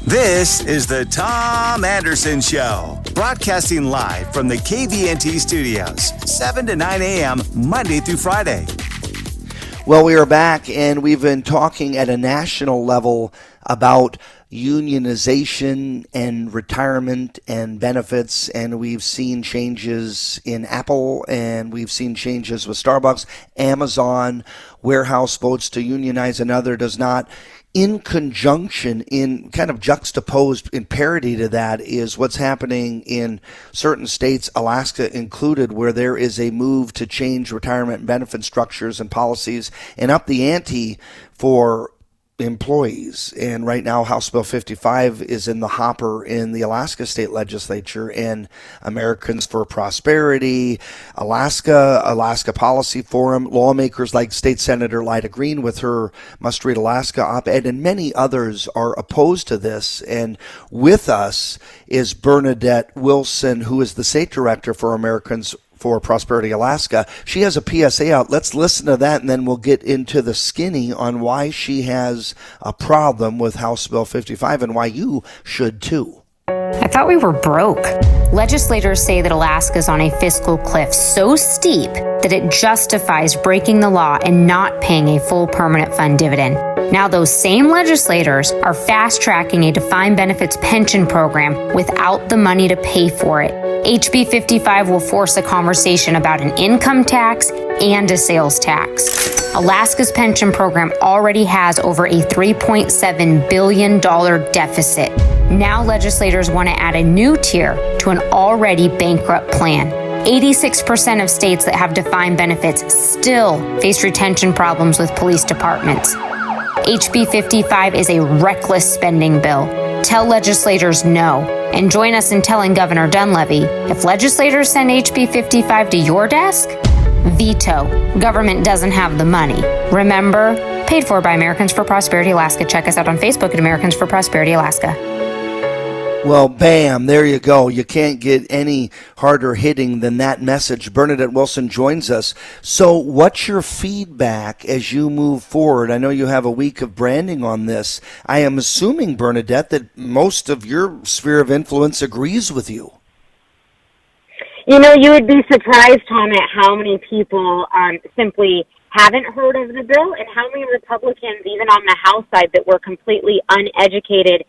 This is the Tom Anderson Show, broadcasting live from the KVNT studios, 7 to 9 a.m., Monday through Friday. Well, we are back, and we've been talking at a national level about unionization and retirement and benefits, and we've seen changes in Apple, and we've seen changes with Starbucks. Amazon warehouse votes to unionize, another does not. In conjunction, in kind of juxtaposed in parity to that, is what's happening in certain states, Alaska included, where there is a move to change retirement and benefit structures and policies and up the ante for employees. And right now, House Bill 55 is in the hopper in the Alaska State Legislature, and Americans for Prosperity, Alaska Policy Forum, lawmakers like State Senator Lyda with her Must Read Alaska op-ed, and many others are opposed to this. And with us is Bernadette Wilson, who is the State Director for Americans for Prosperity Alaska. She has a PSA out. Let's listen to that, and then we'll get into the skinny on why she has a problem with House Bill 55 and why you should too. I thought we were broke. Legislators say that Alaska is on a fiscal cliff so steep that it justifies breaking the law and not paying a full permanent fund dividend. Now those same legislators are fast-tracking a defined benefits pension program without the money to pay for it. HB55 will force a conversation about an income tax and a sales tax. Alaska's pension program already has over a $3.7 billion deficit. Now legislators want to add a new tier to an already bankrupt plan. 86% of states that have defined benefits still face retention problems with police departments. HB 55 is a reckless spending bill. Tell legislators no, and join us in telling Governor Dunleavy, if legislators send HB 55 to your desk, veto. Government doesn't have the money. Remember, paid for by Americans for Prosperity Alaska. Check us out on Facebook at Americans for Prosperity Alaska. Well, bam, there you go. You can't get any harder hitting than that message. Bernadette Wilson joins us. So what's your feedback as you move forward? I know you have a week of branding on this. I am assuming, Bernadette, that most of your sphere of influence agrees with you. You know, you would be surprised, Tom, at how many people simply haven't heard of the bill and how many Republicans, even on the House side, that were completely uneducated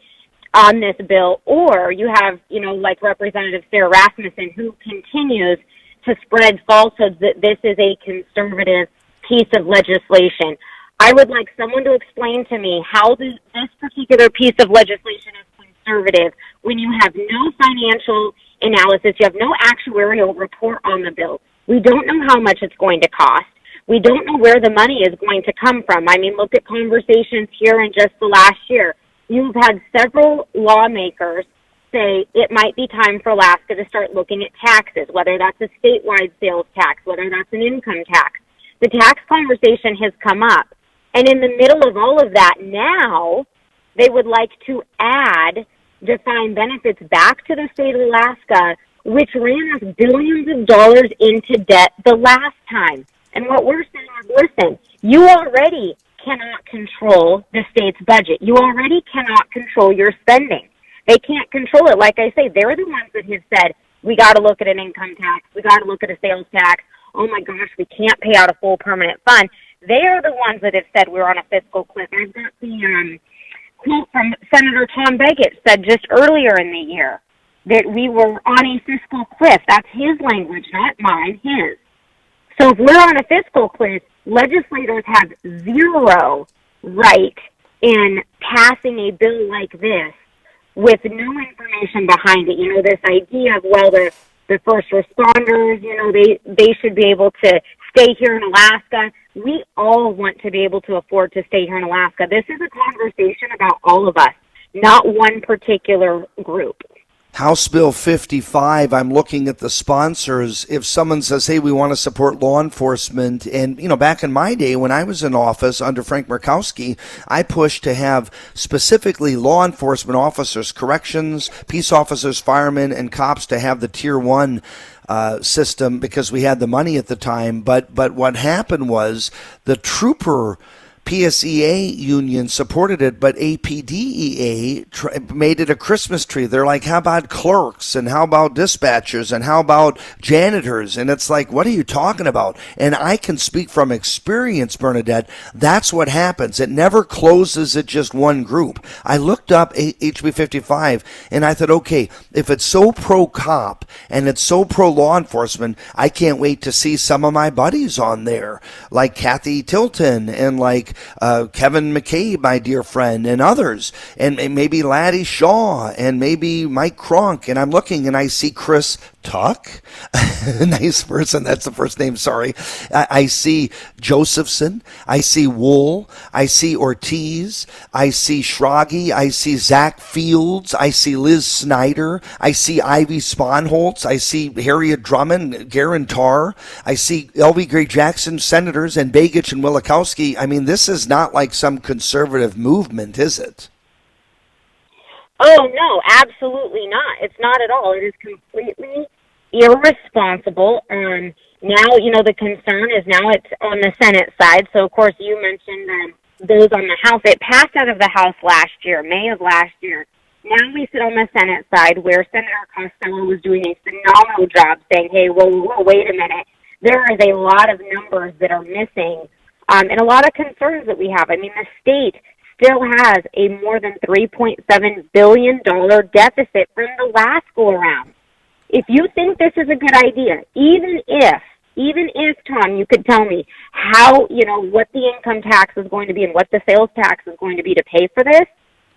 on this bill. Or you have, like Representative Sarah Rasmussen, who continues to spread falsehoods that this is a conservative piece of legislation. I would like someone to explain to me how this particular piece of legislation is conservative when you have no financial analysis, you have no actuarial report on the bill. We don't know how much it's going to cost. We don't know where the money is going to come from. I mean, look at conversations here in just the last year. You've had several lawmakers say it might be time for Alaska to start looking at taxes, whether that's a statewide sales tax, whether that's an income tax. The tax conversation has come up. And in the middle of all of that, now they would like to add defined benefits back to the state of Alaska, which ran us billions of dollars into debt the last time. And what we're saying is, listen, you already cannot control the state's budget. You already cannot control your spending. They can't control it. Like I say, they're the ones that have said, we got to look at an income tax. We got to look at a sales tax. Oh my gosh, we can't pay out a full permanent fund. They are the ones that have said we're on a fiscal cliff. I've got the quote from Senator Tom Beggett said just earlier in the year that we were on a fiscal cliff. That's his language, not mine, his. So if we're on a fiscal cliff, legislators have zero right in passing a bill like this with no information behind it. This idea of, well, the first responders, they should be able to stay here in Alaska. We all want to be able to afford to stay here in Alaska. This is a conversation about all of us, not one particular group. House Bill 55, I'm looking at the sponsors. If someone says, hey, we want to support law enforcement, and, back in my day when I was in office under Frank Murkowski, I pushed to have specifically law enforcement officers, corrections, peace officers, firemen, and cops to have the Tier 1 system because we had the money at the time. But what happened was the trooper PSEA union supported it, but APDEA made it a Christmas tree. They're like, how about clerks, and how about dispatchers, and how about janitors? And it's like, what are you talking about? And I can speak from experience, Bernadette. That's what happens. It never closes at just one group. I looked up HB55 and I thought, okay, if it's so pro-cop and it's so pro-law enforcement, I can't wait to see some of my buddies on there, like Kathy Tilton and like Kevin McCabe, my dear friend, and others, and maybe Laddie Shaw, and maybe Mike Cronk. And I'm looking and I see Chris Tuck, nice person, that's the first name, sorry. I see Josephson, I see Wool, I see Ortiz, I see Schrage, I see Zach Fields, I see Liz Snyder, I see Ivy Sponholtz, I see Harriet Drummond, Garen Tarr, I see L.B. Gray Jackson, senators, and Begich and Wilikowski. I mean, this is not like some conservative movement, is it? Oh, no, absolutely not. It's not at all. It is completely irresponsible. Now, the concern is now it's on the Senate side. So, of course, you mentioned those on the House. It passed out of the House last year, May of last year. Now we sit on the Senate side where Senator Costello was doing a phenomenal job saying, hey, whoa, wait a minute. There is a lot of numbers that are missing and a lot of concerns that we have. I mean, the state still has a more than $3.7 billion deficit from the last go-around. If you think this is a good idea, even if, Tom, you could tell me how, what the income tax is going to be and what the sales tax is going to be to pay for this,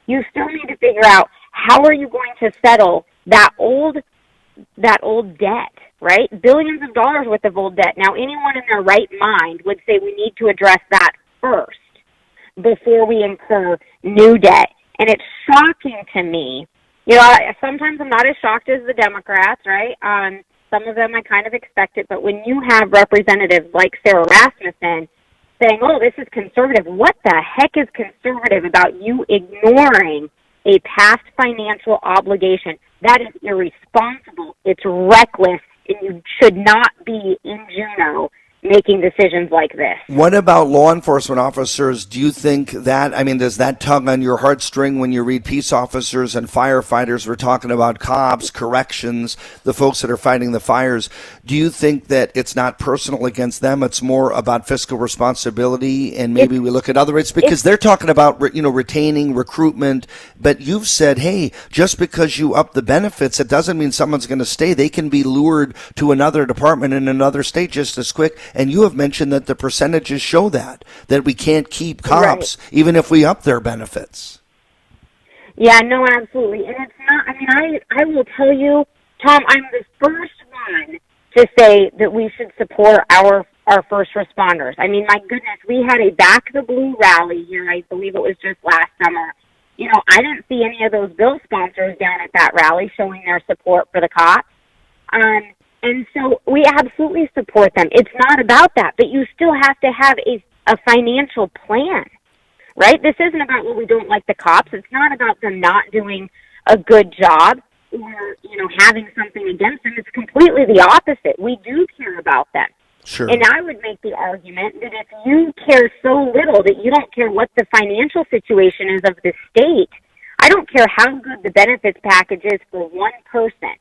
you still need to figure out how are you going to settle that old debt, right? Billions of dollars worth of old debt. Now, anyone in their right mind would say we need to address that first before we incur new debt. And it's shocking to me. Sometimes I'm not as shocked as the Democrats, right? Some of them I kind of expect it, but when you have representatives like Sarah Rasmussen saying, oh, this is conservative, what the heck is conservative about you ignoring a past financial obligation? That is irresponsible. It's reckless, and you should not be in Juneau making decisions like this. What about law enforcement officers? Do you think that, does that tug on your heartstring when you read peace officers and firefighters? We're talking about cops, corrections, the folks that are fighting the fires. Do you think that it's not personal against them? It's more about fiscal responsibility, and maybe we look at other rates because they're talking about, retaining recruitment. But you've said, hey, just because you up the benefits, it doesn't mean someone's going to stay. They can be lured to another department in another state just as quick. And you have mentioned that the percentages show that we can't keep cops even if we up their benefits. Yeah, no, absolutely. And it's not, I will tell you, Tom, I'm the first one to say that we should support our first responders. I mean, my goodness, we had a Back the Blue rally here, I believe it was just last summer. I didn't see any of those bill sponsors down at that rally showing their support for the cops. And so we absolutely support them. It's not about that, but you still have to have a financial plan, right? This isn't about, well, we don't like the cops. It's not about them not doing a good job or, having something against them. It's completely the opposite. We do care about them. Sure. And I would make the argument that if you care so little that you don't care what the financial situation is of the state, I don't care how good the benefits package is for one person.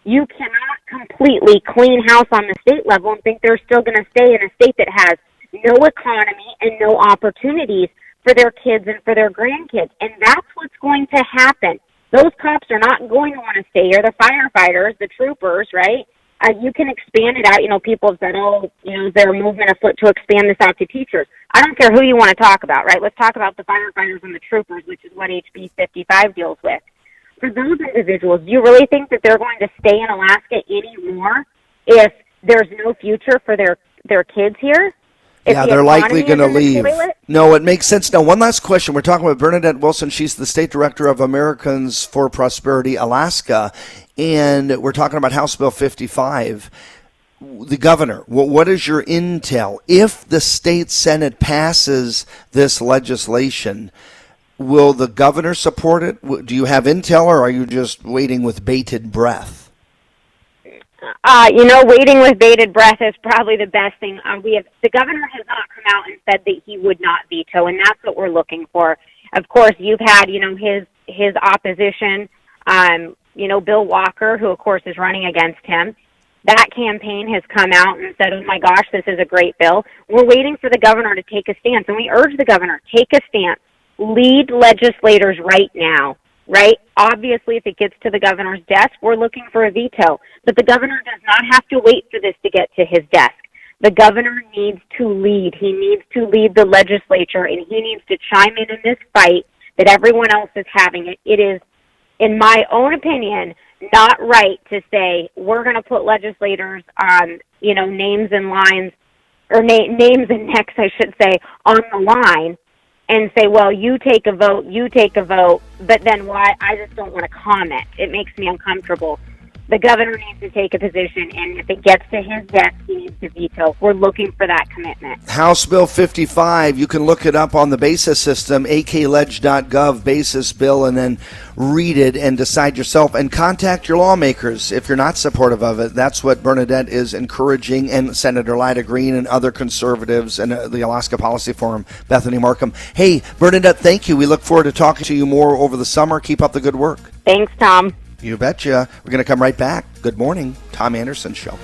You cannot completely clean house on the state level and think they're still going to stay in a state that has no economy and no opportunities for their kids and for their grandkids. And that's what's going to happen. Those cops are not going to want to stay here. The firefighters, the troopers, right? You can expand it out. People have said, is there a movement afoot to expand this out to teachers? I don't care who you want to talk about, right? Let's talk about the firefighters and the troopers, which is what HB55 deals with. For those individuals, do you really think that they're going to stay in Alaska anymore if there's no future for their kids here? Yeah, they're likely going to leave. No, it makes sense. Now, one last question. We're talking about Bernadette Wilson. She's the state director of Americans for Prosperity Alaska, and we're talking about House Bill 55. The governor, what is your intel? If the state Senate passes this legislation, will the governor support it? Do you have intel, or are you just waiting with bated breath? Waiting with bated breath is probably the best thing. The governor has not come out and said that he would not veto, and that's what we're looking for. Of course, you've had, his opposition, Bill Walker, who of course is running against him. That campaign has come out and said, oh my gosh, this is a great bill. We're waiting for the governor to take a stance, and we urge the governor, take a stance. Lead legislators right now, right? Obviously, if it gets to the governor's desk, we're looking for a veto. But the governor does not have to wait for this to get to his desk. The governor needs to lead. He needs to lead the legislature, and he needs to chime in this fight that everyone else is having. It is, in my own opinion, not right to say we're going to put legislators on, names and lines, or names and necks, I should say, on the line, and say, well, you take a vote, but then why? I just don't want to comment. It makes me uncomfortable. The governor needs to take a position, and if it gets to his desk, he needs to veto. We're looking for that commitment. House Bill 55, you can look it up on the BASIS system, akleg.gov, BASIS bill, and then read it and decide yourself, and contact your lawmakers if you're not supportive of it. That's what Bernadette is encouraging, and Senator Lyda Green and other conservatives and the Alaska Policy Forum, Bethany Markham. Hey, Bernadette, thank you. We look forward to talking to you more over the summer. Keep up the good work. Thanks, Tom. You betcha. We're going to come right back. Good morning, Tom Anderson Show.